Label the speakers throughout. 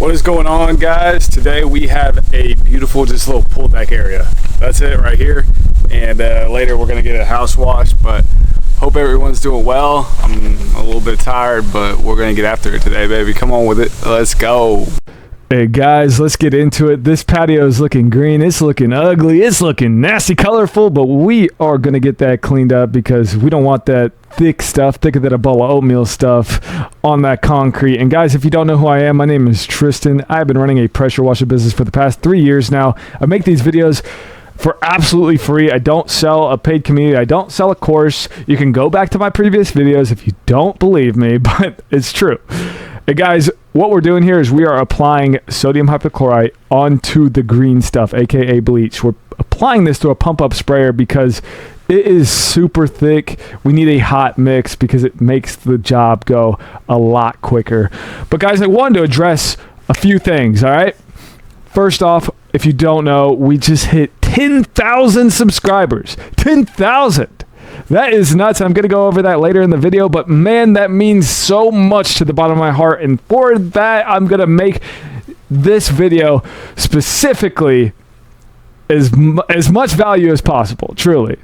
Speaker 1: What is going on, guys? Today we have a beautiful just little pool deck area. That's it right here, and later we're gonna get a house wash, but hope everyone's doing well. I'm a little bit tired, but we're gonna get after it today, baby. Come on with it, let's go.
Speaker 2: Hey guys, let's get into it. This patio is looking green, it's looking ugly, it's looking nasty colorful, but we are going to get that cleaned up because we don't want that thick stuff, thicker than a bowl of oatmeal stuff on that concrete. And guys, if you don't know who I am, my name is Tristan. I've been running a pressure washer business for the past 3 years now. I make these videos for absolutely free. I don't sell a paid community. I don't sell a course. You can go back to my previous videos if you don't believe me, but it's true. Hey guys, what we're doing here is we are applying sodium hypochlorite onto the green stuff, aka bleach. We're applying this to a pump-up sprayer because it is super thick. We need a hot mix because it makes the job go a lot quicker. But guys, I wanted to address a few things, all right? First off, if you don't know, we just hit 10,000 subscribers. 10,000! That is nuts. I'm going to go over that later in the video, but man, that means so much to the bottom of my heart. And for that, I'm going to make this video specifically as much value as possible, truly.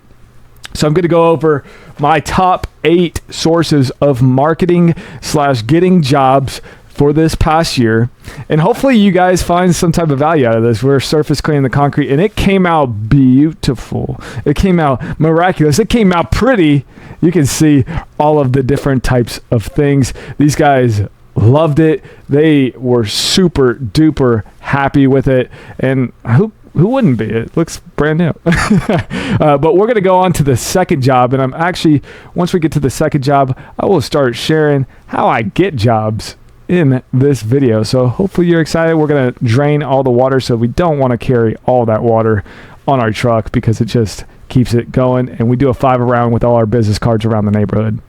Speaker 2: So I'm going to go over my top 8 sources of marketing / getting jobs for this past year, and hopefully you guys find some type of value out of this. We're surface cleaning the concrete, and it came out beautiful. It came out miraculous. It came out pretty. You can see all of the different types of things. These guys loved it. They were super duper happy with it, and who wouldn't be? It looks brand new. But we're going to go on to the second job, and I'm actually, once we get to the second job, I will start sharing how I get jobs in this video. So hopefully you're excited. We're going to drain all the water, so we don't want to carry all that water on our truck because it just keeps it going. And we do a 5 around with all our business cards around the neighborhood.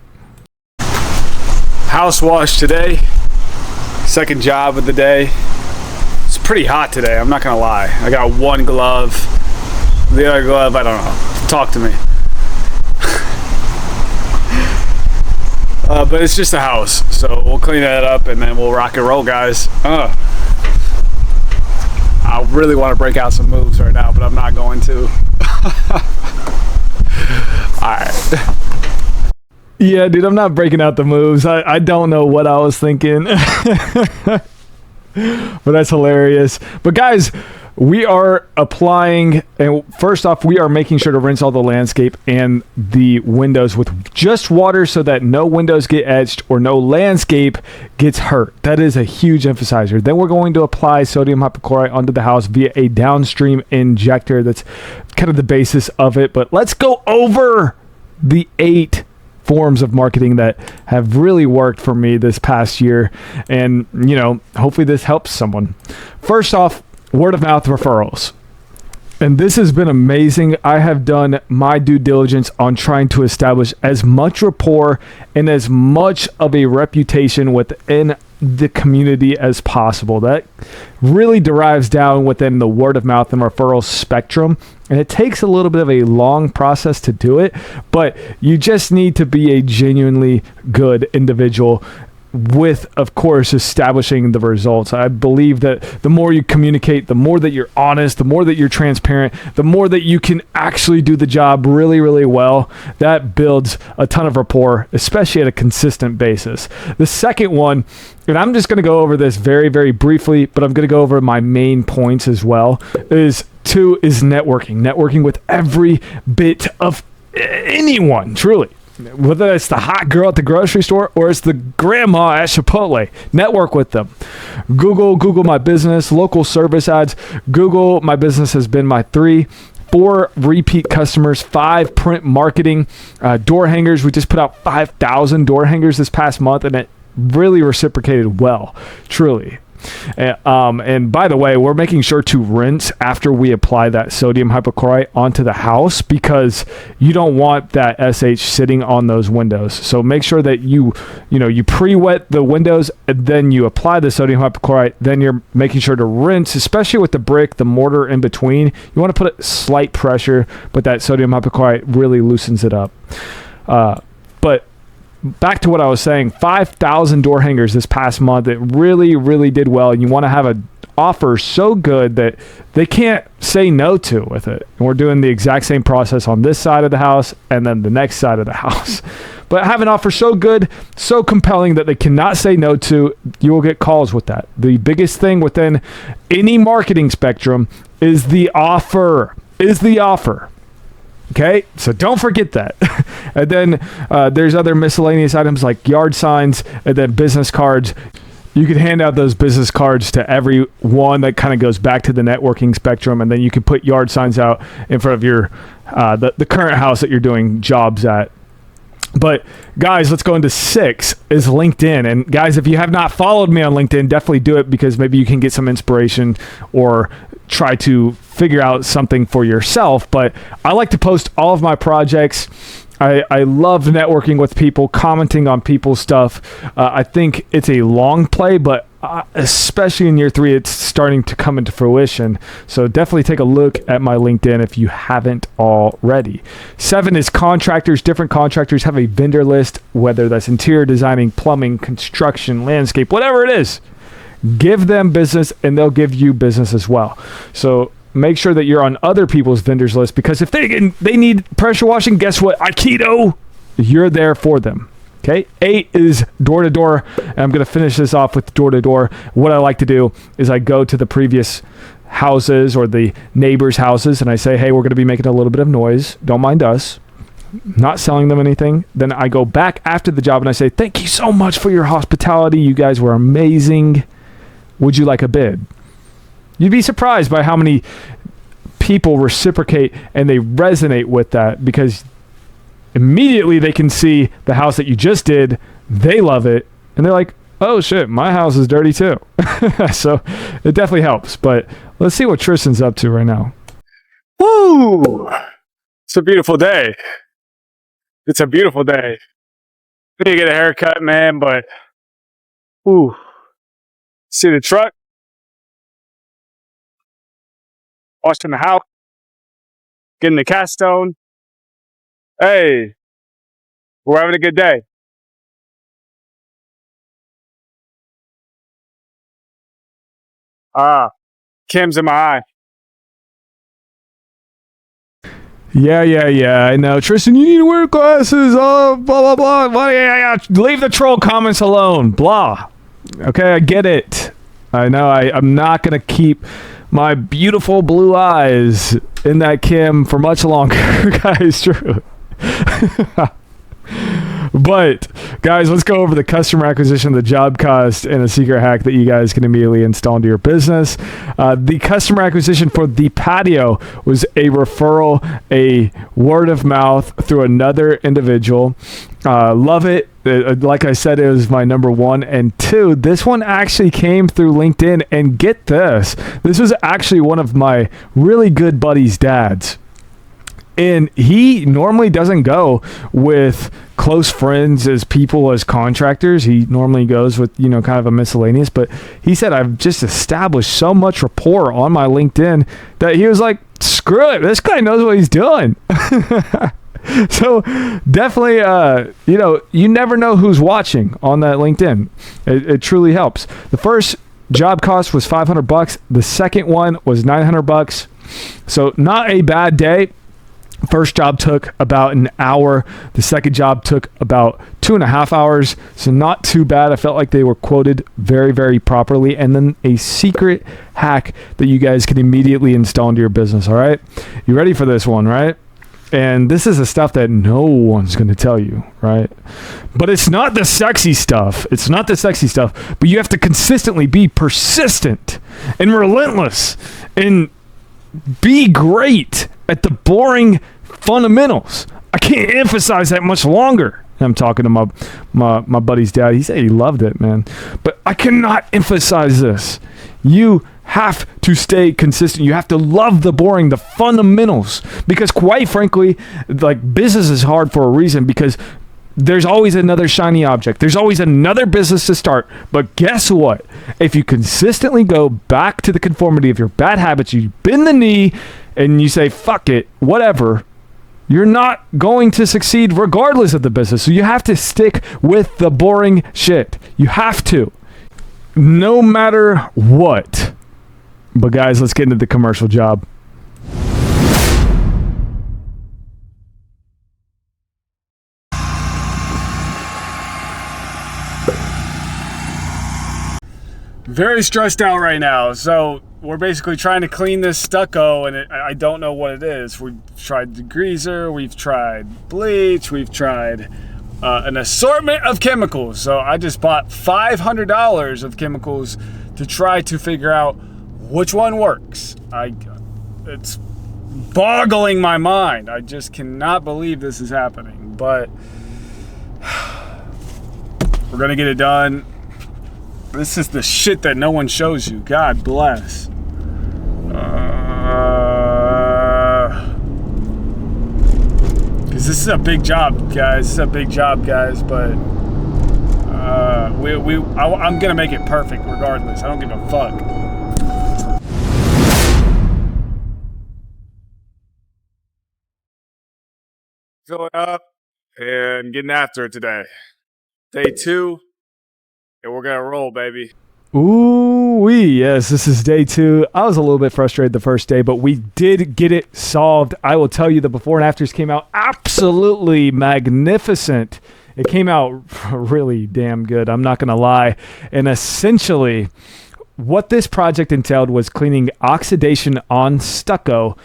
Speaker 1: House wash today. Second job of the day. It's pretty hot today, I'm not gonna lie. I got one glove. The other glove, I don't know. Talk to me. But it's just a house, so we'll clean that up and then we'll rock and roll, guys. I really want to break out some moves right now, but I'm not going to. Alright.
Speaker 2: Yeah, dude, I'm not breaking out the moves. I don't know what I was thinking. But that's hilarious. But guys, we are applying, and first off, we are making sure to rinse all the landscape and the windows with just water so that no windows get etched or no landscape gets hurt. That is a huge emphasizer. Then we're going to apply sodium hypochlorite onto the house via a downstream injector. That's kind of the basis of it. But let's go over the 8 forms of marketing that have really worked for me this past year, and you know, hopefully this helps someone. First off, word of mouth referrals. And this has been amazing. I have done my due diligence on trying to establish as much rapport and as much of a reputation within the community as possible. That really derives down within the word of mouth and referral spectrum. And it takes a little bit of a long process to do it, but you just need to be a genuinely good individual with, of course, establishing the results. I believe that the more you communicate, the more that you're honest, the more that you're transparent, the more that you can actually do the job really, really well, that builds a ton of rapport, especially at a consistent basis. The second one, and I'm just going to go over this very, very briefly, but I'm going to go over my main points as well, is networking. Networking with every bit of anyone, truly. Whether it's the hot girl at the grocery store or it's the grandma at Chipotle, network with them. Google my business, local service ads. Google my business has been my 3. 4 repeat customers, 5 print marketing, door hangers. We just put out 5,000 door hangers this past month, and it really reciprocated well, truly. And by the way, we're making sure to rinse after we apply that sodium hypochlorite onto the house because you don't want that SH sitting on those windows. So make sure that you pre-wet the windows, and then you apply the sodium hypochlorite. Then you're making sure to rinse, especially with the brick, the mortar in between. You want to put it slight pressure, but that sodium hypochlorite really loosens it up. But back to what I was saying, 5,000 door hangers this past month. It really, really did well. And you want to have an offer so good that they can't say no to with it. And we're doing the exact same process on this side of the house and then the next side of the house. But have an offer so good, so compelling that they cannot say no to, you will get calls with that. The biggest thing within any marketing spectrum is the offer. Okay, so don't forget that. And then there's other miscellaneous items like yard signs and then business cards. You can hand out those business cards to everyone. That kind of goes back to the networking spectrum. And then you can put yard signs out in front of your the current house that you're doing jobs at. But guys, let's go into 6 is LinkedIn. And guys, if you have not followed me on LinkedIn, definitely do it, because maybe you can get some inspiration or try to figure out something for yourself. But I like to post all of my projects. I love networking with people, commenting on people's stuff. I think it's a long play, but especially in year 3, it's starting to come into fruition. So definitely take a look at my LinkedIn if you haven't already. 7 is contractors. Different contractors have a vendor list, whether that's interior designing, plumbing, construction, landscape, whatever it is. Give them business and they'll give you business as well. So make sure that you're on other people's vendors list, because if they need pressure washing, guess what? Aikido, you're there for them. Okay. 8 is door to door. And I'm going to finish this off with door to door. What I like to do is I go to the previous houses or the neighbors' houses and I say, hey, we're going to be making a little bit of noise. Don't mind us. Not selling them anything. Then I go back after the job and I say, thank you so much for your hospitality. You guys were amazing. Would you like a bid? You'd be surprised by how many people reciprocate and they resonate with that, because immediately they can see the house that you just did. They love it. And they're like, oh shit, my house is dirty too. So it definitely helps. But let's see what Tristan's up to right now.
Speaker 1: Woo! It's a beautiful day. It's a beautiful day. I need to get a haircut, man, but woo. See the truck? Washing the house. Getting the cast stone. Hey, we're having a good day. Kim's in my eye.
Speaker 2: Yeah. I know. Tristan, you need to wear glasses. Oh, blah, blah, blah. Yeah. Leave the troll comments alone. Blah. Okay, I get it. I know. I'm not going to keep my beautiful blue eyes in that Kim for much longer. Guys, true. But guys, let's go over the customer acquisition, the job cost, and a secret hack that you guys can immediately install into your business. The customer acquisition for the patio was a referral, a word of mouth through another individual. Love it. Like I said, it was my number 1 and 2. This one actually came through LinkedIn, and get this was actually one of my really good buddies' dads. And he normally doesn't go with close friends as people as contractors. He normally goes with, kind of a miscellaneous. But he said, I've just established so much rapport on my LinkedIn that he was like, screw it. This guy knows what he's doing. So definitely, you never know who's watching on that LinkedIn. It truly helps. The first job cost was $500. The second one was $900. So not a bad day. First job took about an hour. The second job took about 2.5 hours. So not too bad. I felt like they were quoted very, very properly. And then a secret hack that you guys can immediately install into your business. All right. You ready for this one, right? And this is the stuff that no one's going to tell you, right? But it's not the sexy stuff. But you have to consistently be persistent and relentless and be great at the boring fundamentals. I can't emphasize that much longer. I'm talking to my buddy's dad. He said he loved it, man. But I cannot emphasize this. You have to stay consistent. You have to love the boring, the fundamentals. Because quite frankly, like, business is hard for a reason, because there's always another shiny object. There's always another business to start. But guess what? If you consistently go back to the conformity of your bad habits, you bend the knee and you say, fuck it, whatever, you're not going to succeed regardless of the business. So you have to stick with the boring shit. You have to, no matter what. But guys, let's get into the commercial job.
Speaker 1: Very stressed out right now. So we're basically trying to clean this stucco, and I don't know what it is. We've tried degreaser, we've tried bleach, we've tried an assortment of chemicals. So I just bought $500 of chemicals to try to figure out which one works. It's boggling my mind. I just cannot believe this is happening, but we're gonna get it done. This is the shit that no one shows you. God bless. Because this is a big job, guys. This is a big job, guys. But I'm gonna make it perfect regardless. I don't give a fuck. Filling up and getting after it today. Day 2. And we're going to roll, baby.
Speaker 2: Ooh-wee, yes, this is day 2. I was a little bit frustrated the first day, but we did get it solved. I will tell you, the before and afters came out absolutely magnificent. It came out really damn good, I'm not going to lie. And essentially, what this project entailed was cleaning oxidation on stucco,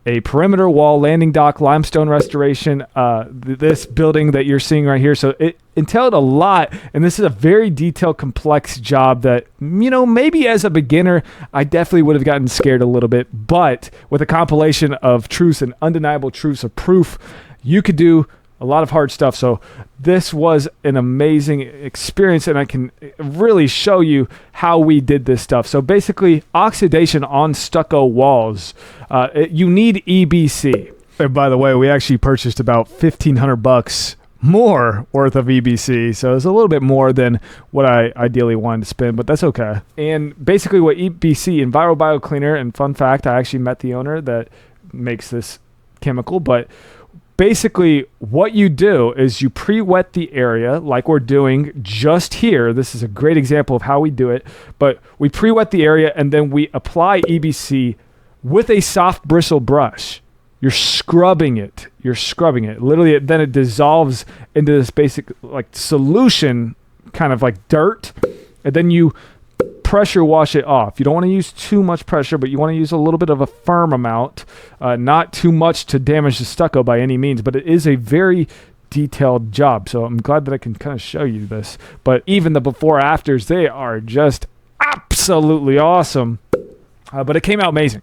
Speaker 2: a perimeter wall, landing dock, limestone restoration, this building that you're seeing right here. So it entailed a lot, and this is a very detailed, complex job that, maybe as a beginner, I definitely would have gotten scared a little bit. But with a compilation of truths and undeniable truths of proof, you could do a lot of hard stuff. So this was an amazing experience, and I can really show you how we did this stuff. So basically, oxidation on stucco walls, you need EBC. And by the way, we actually purchased about $1,500 more worth of EBC, so it's a little bit more than what I ideally wanted to spend, but that's okay. And basically what EBC, Enviro Cleaner, and fun fact, I actually met the owner that makes this chemical, but basically, what you do is you pre-wet the area like we're doing just here. This is a great example of how we do it. But we pre-wet the area, and then we apply EBC with a soft bristle brush. You're scrubbing it. Literally, then it dissolves into this basic solution, kind of like dirt. And then you pressure wash it off. You don't want to use too much pressure, but you want to use a little bit of a firm amount, not too much to damage the stucco by any means, but it is a very detailed job. So I'm glad that I can kind of show you this. But even the before afters, they are just absolutely awesome. But it came out amazing,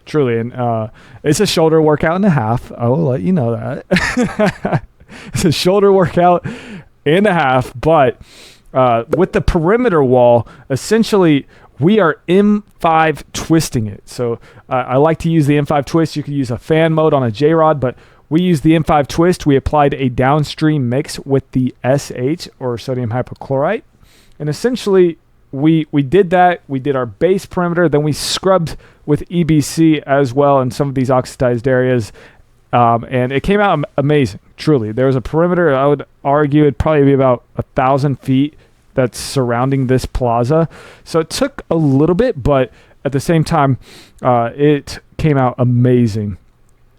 Speaker 2: truly. And it's a shoulder workout and a half. I will let you know that. It's a shoulder workout and a half, but with the perimeter wall, essentially, we are M5 twisting it. So I like to use the M5 twist. You could use a fan mode on a J-rod, but we use the M5 twist. We applied a downstream mix with the SH, or sodium hypochlorite. And essentially, we did that. We did our base perimeter. Then we scrubbed with EBC as well in some of these oxidized areas. And it came out amazing, truly. There was a perimeter, I would argue it'd probably be about 1,000 feet that's surrounding this plaza. So it took a little bit, but at the same time, it came out amazing.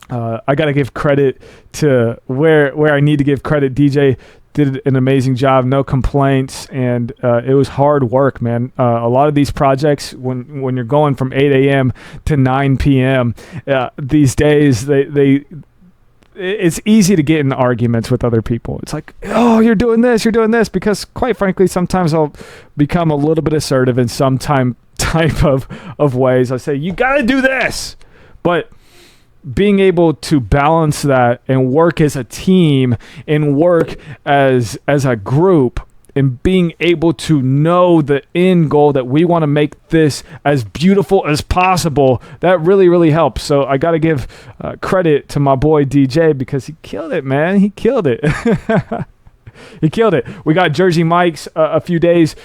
Speaker 2: I got to give credit to where I need to give credit. DJ did an amazing job, no complaints, and it was hard work, man. A lot of these projects, when you're going from 8 a.m. to 9 p.m. These days, it's easy to get in arguments with other people. It's like, oh, you're doing this, because quite frankly, sometimes I'll become a little bit assertive in some type of ways. I say, you got to do this, but being able to balance that and work as a team and work as a group and being able to know the end goal that we want to make this as beautiful as possible, that really, really helps. So I got to give credit to my boy DJ because he killed it, man. He killed it. He killed it. We got Jersey Mike's a few days.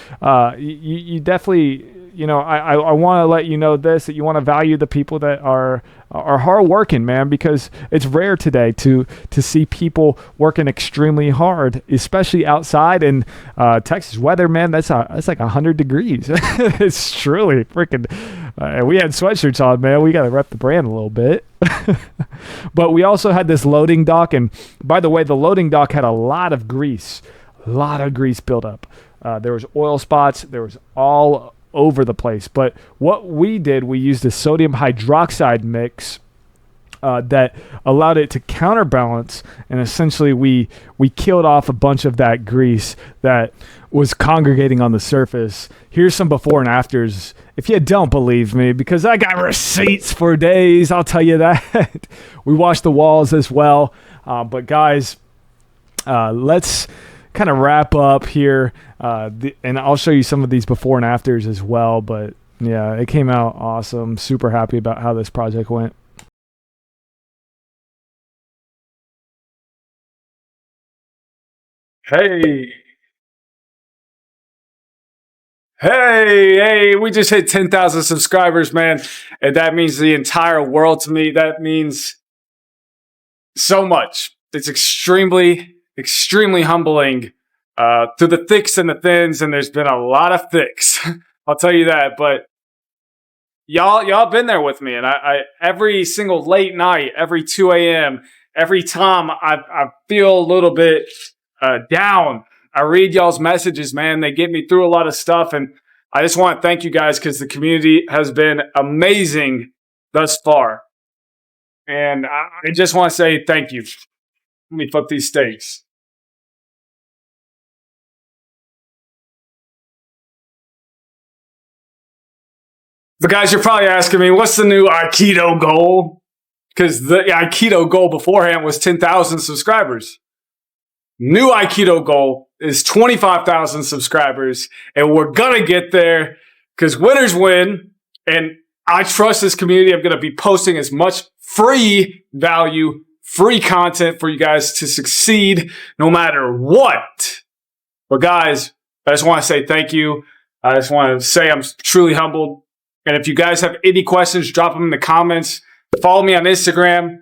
Speaker 2: You definitely, you know, I want to let you know this, that you want to value the people that are hard working, man, because it's rare today to see people working extremely hard, especially outside in Texas weather, man. That's like 100 degrees. It's truly freaking. We had sweatshirts on, man. We got to rep the brand a little bit. But we also had this loading dock, and by the way, the loading dock had a lot of grease buildup. There was oil spots. There was all over the place. But what we did, we used a sodium hydroxide mix that allowed it to counterbalance, and essentially we killed off a bunch of that grease that was congregating on the surface. Here's some before and afters. If you don't believe me, because I got receipts for days, I'll tell you that. We washed the walls as well. But guys, let's kind of wrap up here, and I'll show you some of these before and afters as well. But yeah, it came out awesome. Super happy about how this project went.
Speaker 1: Hey, hey, we just hit 10,000 subscribers, man. And that means the entire world to me. That means so much. It's extremely, extremely humbling through the thicks and the thins. And there's been a lot of thicks. I'll tell you that. But y'all been there with me. And I every single late night, every 2 a.m., every time I feel a little bit down, I read y'all's messages, man. They get me through a lot of stuff. And I just want to thank you guys because the community has been amazing thus far. And I just want to say thank you. Let me fuck these steaks. But guys, you're probably asking me, what's the new Aikido goal? Because the Aikido goal beforehand was 10,000 subscribers. New Aikido goal is 25,000 subscribers, and we're gonna get there because winners win. And I trust this community. I'm gonna be posting as much free value, free content for you guys to succeed no matter what. But guys, I just want to say thank you. I just want to say I'm truly humbled. And if you guys have any questions, drop them in the comments. Follow me on Instagram.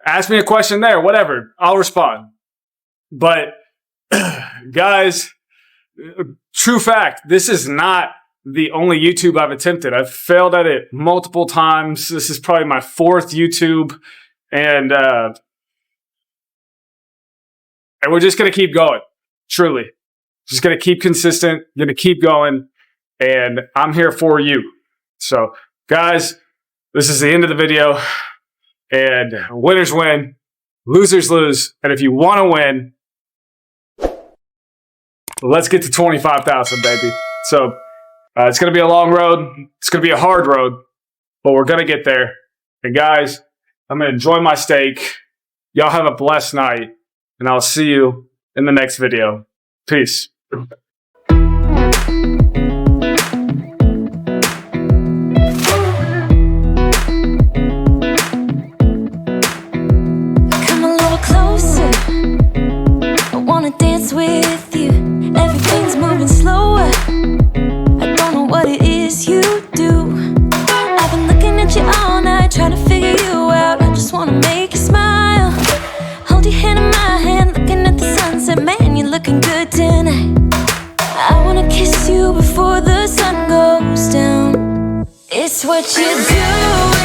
Speaker 1: Ask me a question there, whatever. I'll respond. But guys, true fact, this is not the only YouTube I've attempted. I've failed at it multiple times. This is probably my 4th YouTube. And we're just going to keep going. Truly. Just going to keep consistent. Going to keep going. And I'm here for you. So, guys, this is the end of the video. And winners win, losers lose. And if you want to win, let's get to 25,000, baby. So it's going to be a long road. It's going to be a hard road, but we're going to get there. And guys, I'm going to enjoy my steak. Y'all have a blessed night, and I'll see you in the next video. Peace.
Speaker 3: With you, everything's moving slower. I don't know what it is you do. I've been looking at you all night, trying to figure you out. I just wanna make you smile. Hold your hand in my hand, looking at the sunset. Man, you're looking good tonight. I wanna kiss you before the sun goes down. It's what you do.